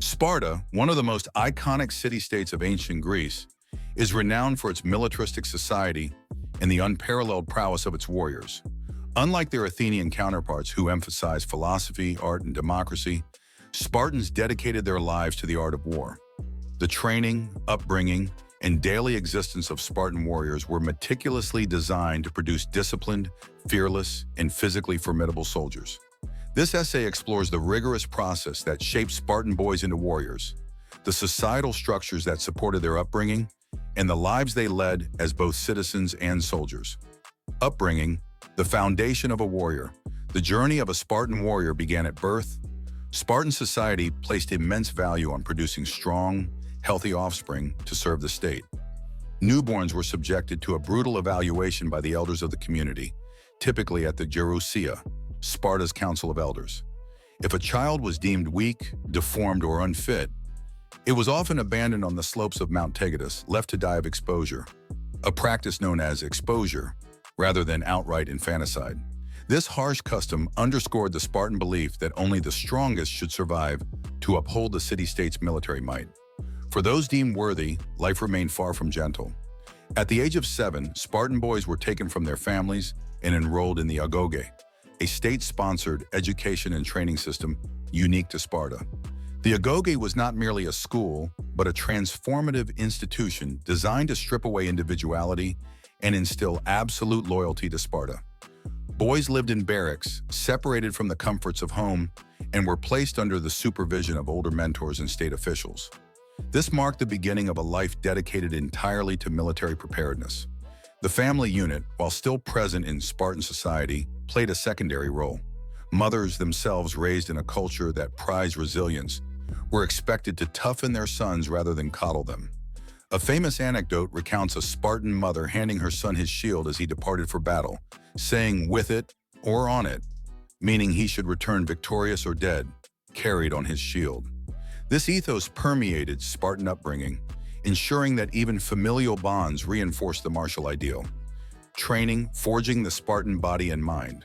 Sparta, one of the most iconic city-states of ancient Greece, is renowned for its militaristic society and the unparalleled prowess of its warriors. Unlike their Athenian counterparts who emphasize philosophy, art, and democracy, Spartans dedicated their lives to the art of war. The training, upbringing, and daily existence of Spartan warriors were meticulously designed to produce disciplined, fearless, and physically formidable soldiers. This essay explores the rigorous process that shaped Spartan boys into warriors, the societal structures that supported their upbringing, and the lives they led as both citizens and soldiers. Upbringing, the foundation of a warrior. The journey of a Spartan warrior began at birth. Spartan society placed immense value on producing strong, healthy offspring to serve the state. Newborns were subjected to a brutal evaluation by the elders of the community, typically at the Gerousia, Sparta's Council of Elders. If a child was deemed weak, deformed, or unfit, it was often abandoned on the slopes of Mount Tegetus, left to die of exposure, a practice known as exposure, rather than outright infanticide. This harsh custom underscored the Spartan belief that only the strongest should survive to uphold the city-state's military might. For those deemed worthy, life remained far from gentle. At the age of 7, Spartan boys were taken from their families and enrolled in the agoge, a state-sponsored education and training system unique to Sparta. The agoge was not merely a school, but a transformative institution designed to strip away individuality and instill absolute loyalty to Sparta. Boys lived in barracks, separated from the comforts of home, and were placed under the supervision of older mentors and state officials. This marked the beginning of a life dedicated entirely to military preparedness. The family unit, while still present in Spartan society, played a secondary role. Mothers themselves raised in a culture that prized resilience were expected to toughen their sons rather than coddle them. A famous anecdote recounts a Spartan mother handing her son his shield as he departed for battle, saying "with it or on it," meaning he should return victorious or dead, carried on his shield. This ethos permeated Spartan upbringing, ensuring that even familial bonds reinforced the martial ideal. Training, forging the Spartan body and mind.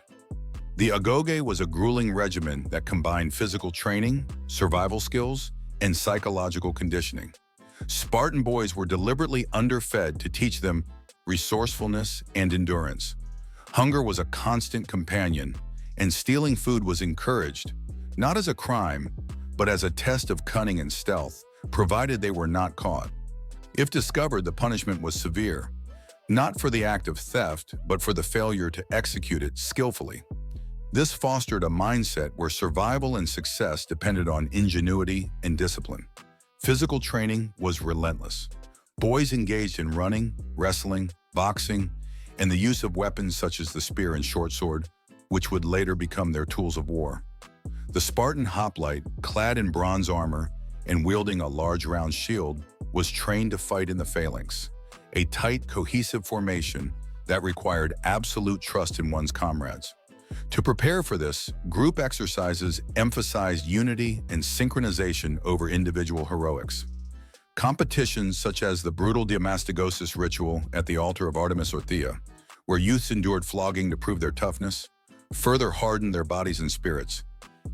The agoge was a grueling regimen that combined physical training, survival skills, and psychological conditioning. Spartan boys were deliberately underfed to teach them resourcefulness and endurance. Hunger was a constant companion, and stealing food was encouraged, not as a crime, but as a test of cunning and stealth, provided they were not caught. If discovered, the punishment was severe, not for the act of theft, but for the failure to execute it skillfully. This fostered a mindset where survival and success depended on ingenuity and discipline. Physical training was relentless. Boys engaged in running, wrestling, boxing, and the use of weapons such as the spear and short sword, which would later become their tools of war. The Spartan hoplite, clad in bronze armor and wielding a large round shield, was trained to fight in the phalanx, a tight, cohesive formation that required absolute trust in one's comrades. To prepare for this, group exercises emphasized unity and synchronization over individual heroics. Competitions such as the brutal Diamastagosis ritual at the altar of Artemis or Thea, where youths endured flogging to prove their toughness, further hardened their bodies and spirits.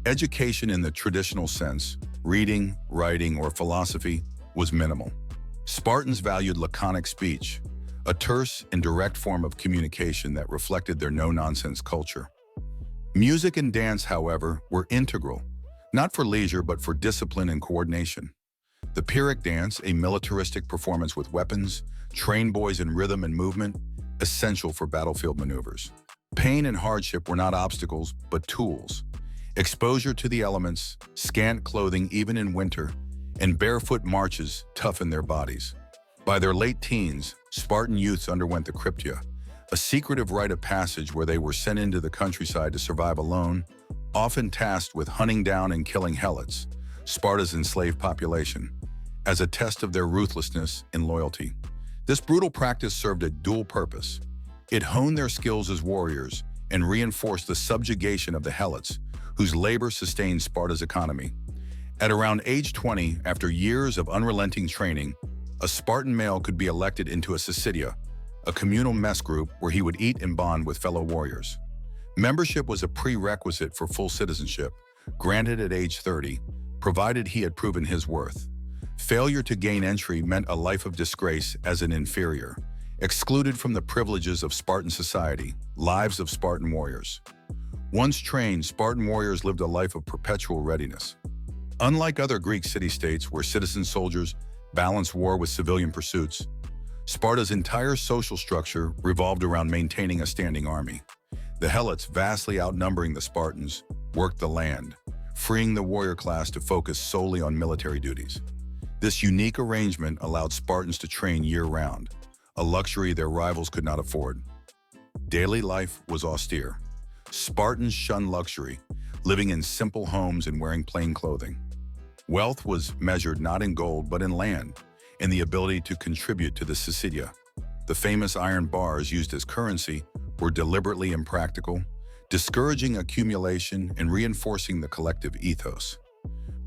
Education in the traditional sense, reading, writing, or philosophy, was minimal. Spartans valued laconic speech, a terse and direct form of communication that reflected their no-nonsense culture. Music and dance, however, were integral, not for leisure but for discipline and coordination. The Pyrrhic dance, a militaristic performance with weapons, trained boys in rhythm and movement, essential for battlefield maneuvers. Pain and hardship were not obstacles, but tools. Exposure to the elements, scant clothing even in winter, and barefoot marches toughened their bodies. By their late teens, Spartan youths underwent the Cryptia, a secretive rite of passage where they were sent into the countryside to survive alone, often tasked with hunting down and killing helots, Sparta's enslaved population, as a test of their ruthlessness and loyalty. This brutal practice served a dual purpose. It honed their skills as warriors and reinforced the subjugation of the helots, whose labor sustained Sparta's economy. At around age 20, after years of unrelenting training, a Spartan male could be elected into a Syssitia, a communal mess group where he would eat and bond with fellow warriors. Membership was a prerequisite for full citizenship, granted at age 30, provided he had proven his worth. Failure to gain entry meant a life of disgrace as an inferior, excluded from the privileges of Spartan society. Lives of Spartan warriors. Once trained, Spartan warriors lived a life of perpetual readiness. Unlike other Greek city-states where citizen soldiers balanced war with civilian pursuits, Sparta's entire social structure revolved around maintaining a standing army. The Helots, vastly outnumbering the Spartans, worked the land, freeing the warrior class to focus solely on military duties. This unique arrangement allowed Spartans to train year-round, a luxury their rivals could not afford. Daily life was austere. Spartans shunned luxury, living in simple homes and wearing plain clothing. Wealth was measured not in gold but in land, and the ability to contribute to the Syssitia. The famous iron bars used as currency were deliberately impractical, discouraging accumulation and reinforcing the collective ethos.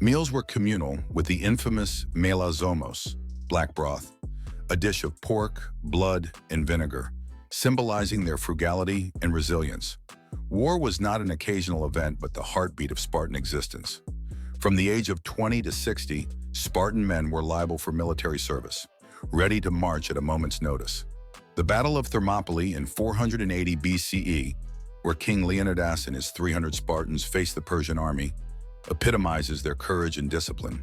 Meals were communal, with the infamous melazomos, black broth, a dish of pork, blood, and vinegar, symbolizing their frugality and resilience. War was not an occasional event but the heartbeat of Spartan existence. From the age of 20 to 60, Spartan men were liable for military service, ready to march at a moment's notice. The Battle of Thermopylae in 480 BCE, where King Leonidas and his 300 Spartans faced the Persian army, epitomizes their courage and discipline.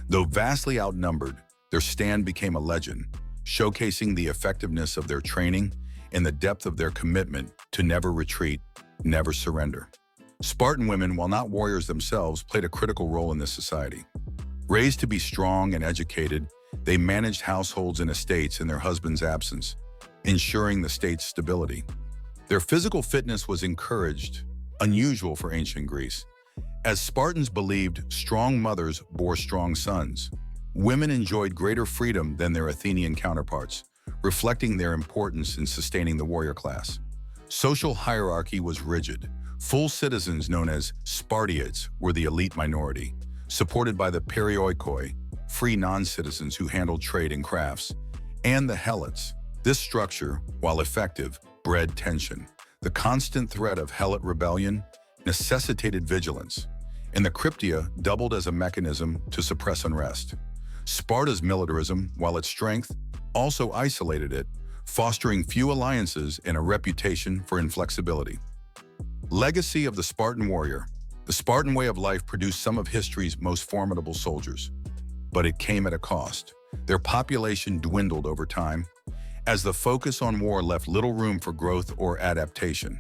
Though vastly outnumbered, their stand became a legend, showcasing the effectiveness of their training and the depth of their commitment to never retreat, never surrender. Spartan women, while not warriors themselves, played a critical role in this society. Raised to be strong and educated, they managed households and estates in their husbands' absence, ensuring the state's stability. Their physical fitness was encouraged, unusual for ancient Greece. As Spartans believed strong mothers bore strong sons, women enjoyed greater freedom than their Athenian counterparts, reflecting their importance in sustaining the warrior class. Social hierarchy was rigid. Full citizens known as Spartiates were the elite minority, supported by the perioikoi, free non-citizens who handled trade and crafts, and the Helots. This structure, while effective, bred tension. The constant threat of Helot rebellion necessitated vigilance, and the Cryptia doubled as a mechanism to suppress unrest. Sparta's militarism, while its strength, also isolated it, fostering few alliances and a reputation for inflexibility. Legacy of the Spartan warrior. The Spartan way of life produced some of history's most formidable soldiers, but it came at a cost. Their population dwindled over time, as the focus on war left little room for growth or adaptation.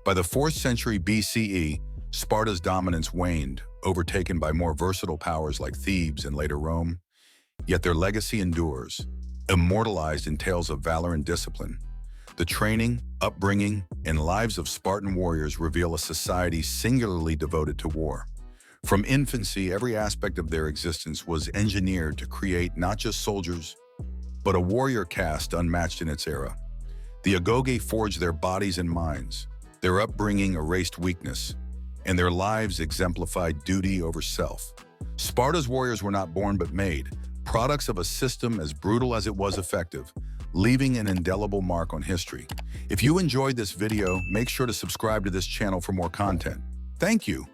By the 4th century BCE, Sparta's dominance waned, overtaken by more versatile powers like Thebes and later Rome. Yet their legacy endures, immortalized in tales of valor and discipline. The training, upbringing, and lives of Spartan warriors reveal a society singularly devoted to war. From infancy, every aspect of their existence was engineered to create not just soldiers, but a warrior caste unmatched in its era. The agoge forged their bodies and minds. Their upbringing erased weakness, and their lives exemplified duty over self. Sparta's warriors were not born but made, products of a system as brutal as it was effective, leaving an indelible mark on history. If you enjoyed this video, make sure to subscribe to this channel for more content. Thank you.